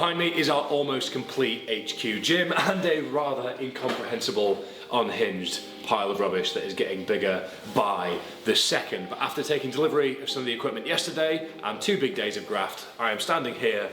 Behind me is our almost complete HQ gym and a rather incomprehensible, unhinged pile of rubbish that is getting bigger by the second. But after taking delivery of some of the equipment yesterday and 2 big days of graft, I am standing here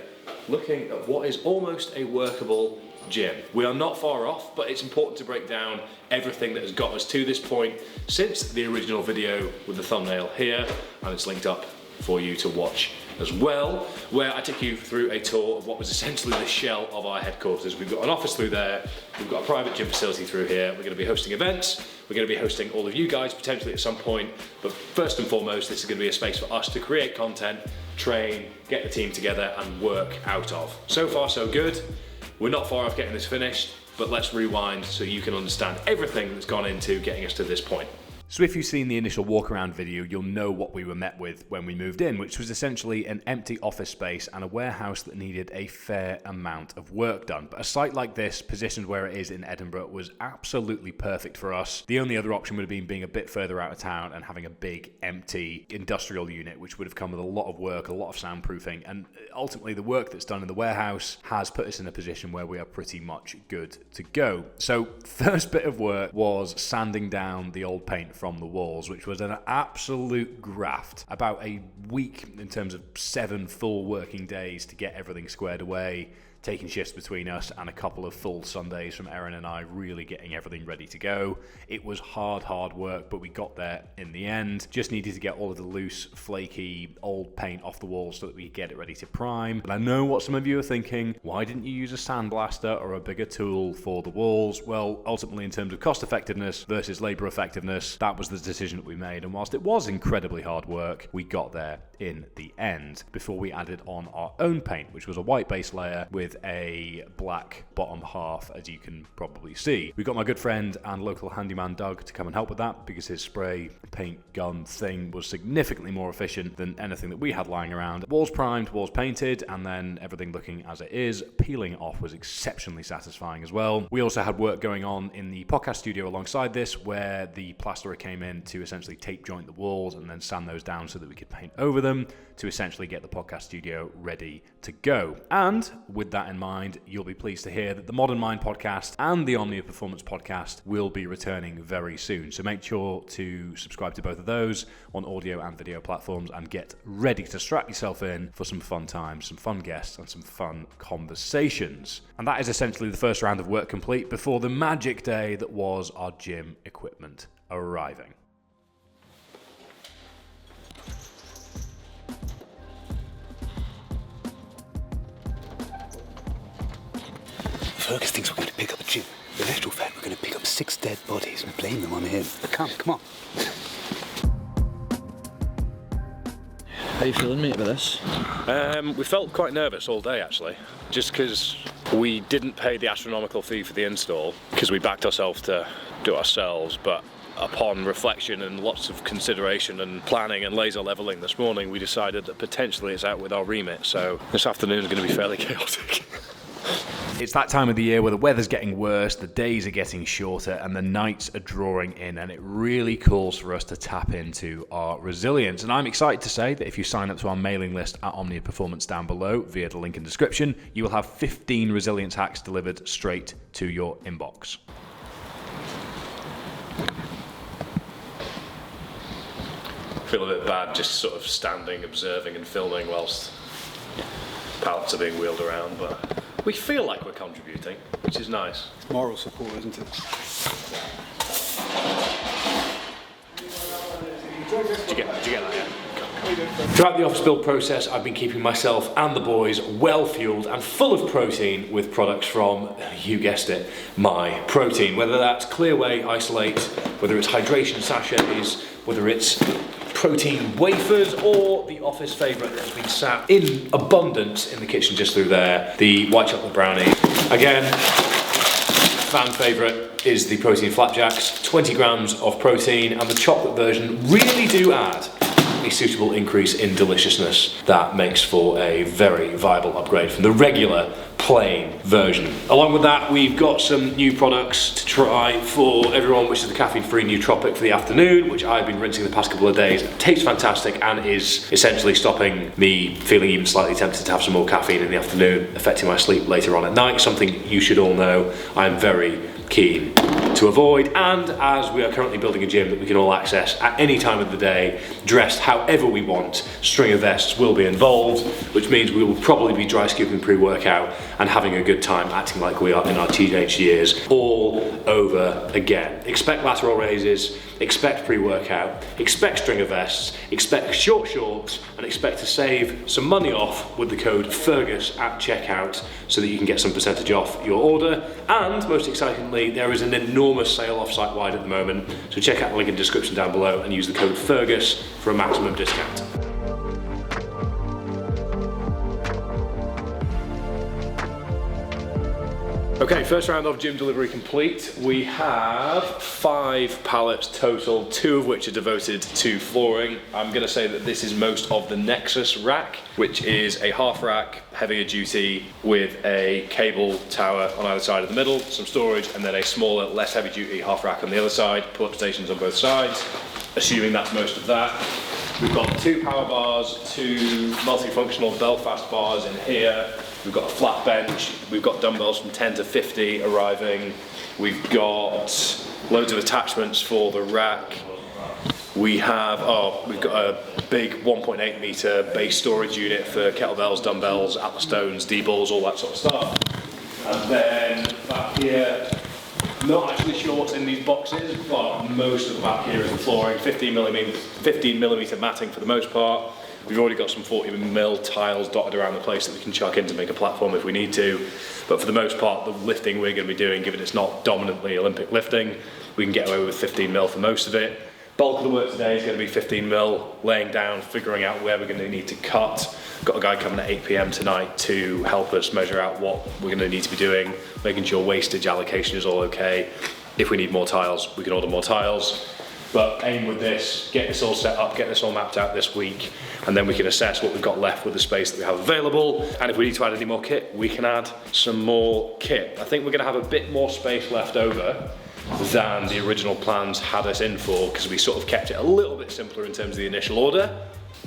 looking at what is almost a workable gym. We are not far off, but it's important to break down everything that has got us to this point since the original video with the thumbnail here, and it's linked up for you to watch as well, where I took you through a tour of what was essentially the shell of our headquarters. We've got an office through there, we've got a private gym facility through here, we're going to be hosting events, we're going to be hosting all of you guys potentially at some point, but first and foremost this is going to be a space for us to create content, train, get the team together and work out of. So far so good, we're not far off getting this finished, but let's rewind so you can understand everything that's gone into getting us to this point. So if you've seen the initial walk around video, you'll know what we were met with when we moved in, which was essentially an empty office space and a warehouse that needed a fair amount of work done. But a site like this, positioned where it is in Edinburgh, was absolutely perfect for us. The only other option would have been being a bit further out of town and having a big empty industrial unit, which would have come with a lot of work, a lot of soundproofing, and ultimately the work that's done in the warehouse has put us in a position where we are pretty much good to go. So first bit of work was sanding down the old paint from the walls, which was an absolute graft. About a week in terms of 7 full working days to get everything squared away, taking shifts between us and a couple of full Sundays from Erin and I really getting everything ready to go. It was hard work, but we got there in the end. Just needed to get all of the loose, flaky, old paint off the walls so that we could get it ready to prime. But I know what some of you are thinking, why didn't you use a sandblaster or a bigger tool for the walls? Well, ultimately in terms of cost effectiveness versus labor effectiveness, that was the decision that we made. And whilst it was incredibly hard work, we got there in the end before we added on our own paint, which was a white base layer with a black bottom half, as you can probably see. We got my good friend and local handyman Doug to come and help with that because his spray paint gun thing was significantly more efficient than anything that we had lying around. Walls primed, walls painted, and then everything looking as it is. Peeling off was exceptionally satisfying as well. We also had work going on in the podcast studio alongside this, where the plasterer came in to essentially tape joint the walls and then sand those down so that we could paint over them to essentially get the podcast studio ready to go. And with that in mind, you'll be pleased to hear that the Modern Mind podcast and the Omnia Performance podcast will be returning very soon. So make sure to subscribe to both of those on audio and video platforms and get ready to strap yourself in for some fun times, some fun guests and some fun conversations. And that is essentially the first round of work complete before the magic day that was our gym equipment arriving. Fergus thinks we're going to pick up a gym. In actual fact, we're going to pick up 6 dead bodies and blame them on him. But come on. How you feeling, mate, about this? We felt quite nervous all day, actually, just because we didn't pay the astronomical fee for the install, because we backed ourselves to do it ourselves, but upon reflection and lots of consideration and planning and laser leveling this morning, we decided that potentially it's out with our remit, so this afternoon is going to be fairly chaotic. It's that time of the year where the weather's getting worse, the days are getting shorter, and the nights are drawing in, and it really calls for us to tap into our resilience. And I'm excited to say that if you sign up to our mailing list at Omnia Performance down below via the link in the description, you will have 15 resilience hacks delivered straight to your inbox. I feel a bit bad just sort of standing, observing and filming whilst pallets are being wheeled around, but we feel like we're contributing, which is nice. It's moral support, isn't it? Did you get that, yeah? Throughout the office build process, I've been keeping myself and the boys well fueled and full of protein with products from, you guessed it, My Protein. Whether that's Clear Whey Isolate, whether it's hydration sachets, whether it's protein wafers, or the office favourite that's been sat in abundance in the kitchen just through there, the white chocolate brownie. Again, fan favourite is the protein flapjacks, 20 grams of protein, and the chocolate version really do add a suitable increase in deliciousness that makes for a very viable upgrade from the regular plain version. Along with that, we've got some new products to try for everyone, which is the caffeine-free nootropic for the afternoon, which I've been rinsing the past couple of days. It tastes fantastic and is essentially stopping me feeling even slightly tempted to have some more caffeine in the afternoon, affecting my sleep later on at night, something you should all know I'm very keen to avoid. And as we are currently building a gym that we can all access at any time of the day, dressed however we want, stringer vests will be involved, which means we will probably be dry scooping pre-workout and having a good time acting like we are in our teenage years all over again. Expect lateral raises, expect pre-workout, expect stringer vests, expect short shorts, and expect to save some money off with the code Fergus at checkout so that you can get some percentage off your order. And most excitingly, there is an enormous sale off site-wide at the moment, so check out the link in the description down below and use the code Fergus for a maximum discount. Okay, first round of gym delivery complete. We have 5 pallets total, 2 of which are devoted to flooring. I'm gonna say that this is most of the Nexus rack, which is a half rack, heavier duty, with a cable tower on either side of the middle, some storage, and then a smaller, less heavy duty half rack on the other side, pull-up stations on both sides, assuming that's most of that. We've got 2 power bars, 2 multifunctional Belfast bars in here. We've got a flat bench, we've got dumbbells from 10 to 50 arriving, we've got loads of attachments for the rack. We've got a big 1.8 meter base storage unit for kettlebells, dumbbells, Atlas stones, D-balls, all that sort of stuff. And then back here, not actually sure what's in these boxes, but most of the back here is the flooring, 15 millimeter matting for the most part. We've already got some 40mm tiles dotted around the place that we can chuck in to make a platform if we need to. But for the most part, the lifting we're going to be doing, given it's not dominantly Olympic lifting, we can get away with 15mm for most of it. Bulk of the work today is going to be 15mm, laying down, figuring out where we're going to need to cut. Got a guy coming at 8 PM tonight to help us measure out what we're going to need to be doing, making sure wastage allocation is all okay. If we need more tiles, we can order more tiles. But aim with this, get this all set up, get this all mapped out this week, and then we can assess what we've got left with the space that we have available. And if we need to add any more kit, we can add some more kit. I think we're gonna have a bit more space left over than the original plans had us in for, because we sort of kept it a little bit simpler in terms of the initial order.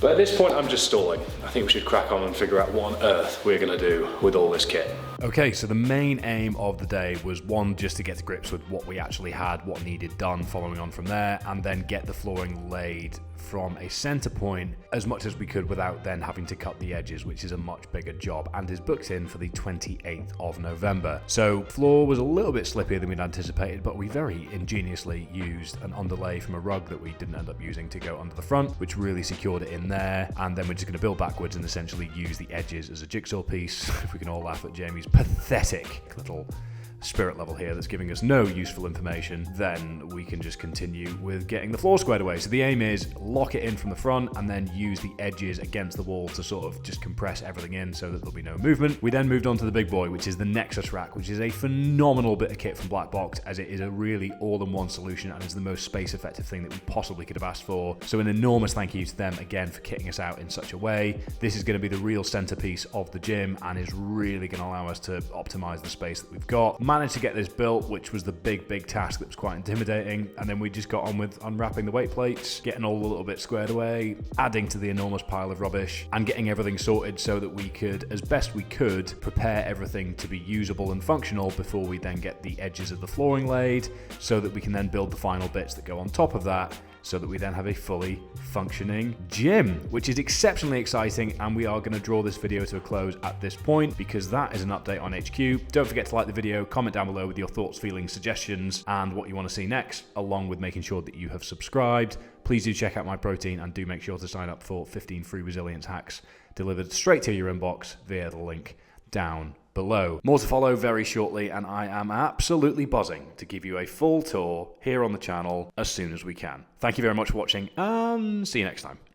But at this point, I'm just stalling. I think we should crack on and figure out what on earth we're gonna do with all this kit. Okay, so the main aim of the day was one, just to get to grips with what we actually had, what needed done, following on from there, and then get the flooring laid from a center point as much as we could without then having to cut the edges, which is a much bigger job and is booked in for the 28th of November. So floor was a little bit slippier than we'd anticipated, but we very ingeniously used an underlay from a rug that we didn't end up using to go under the front, which really secured it in there. And then we're just going to build backwards and essentially use the edges as a jigsaw piece. If we can all laugh at Jamie's pathetic little spirit level here that's giving us no useful information, then we can just continue with getting the floor squared away. So the aim is lock it in from the front and then use the edges against the wall to sort of just compress everything in so that there'll be no movement. We then moved on to the big boy, which is the Nexus rack, which is a phenomenal bit of kit from Black Box, as it is a really all-in-one solution and is the most space-effective thing that we possibly could have asked for. So an enormous thank you to them again for kitting us out in such a way. This is going to be the real centerpiece of the gym and is really going to allow us to optimize the space that we've got. Managed to get this built, which was the big task that was quite intimidating, and then we just got on with unwrapping the weight plates, getting all a little bit squared away, adding to the enormous pile of rubbish, and getting everything sorted so that we could, as best we could, prepare everything to be usable and functional before we then get the edges of the flooring laid, so that we can then build the final bits that go on top of that, so that we then have a fully functioning gym, which is exceptionally exciting. And we are going to draw this video to a close at this point because that is an update on HQ. Don't forget to like the video, comment down below with your thoughts, feelings, suggestions, and what you want to see next, along with making sure that you have subscribed. Please do check out my protein and do make sure to sign up for 15 free resilience hacks delivered straight to your inbox via the link down below. More to follow very shortly, and I am absolutely buzzing to give you a full tour here on the channel as soon as we can. Thank you very much for watching, and see you next time.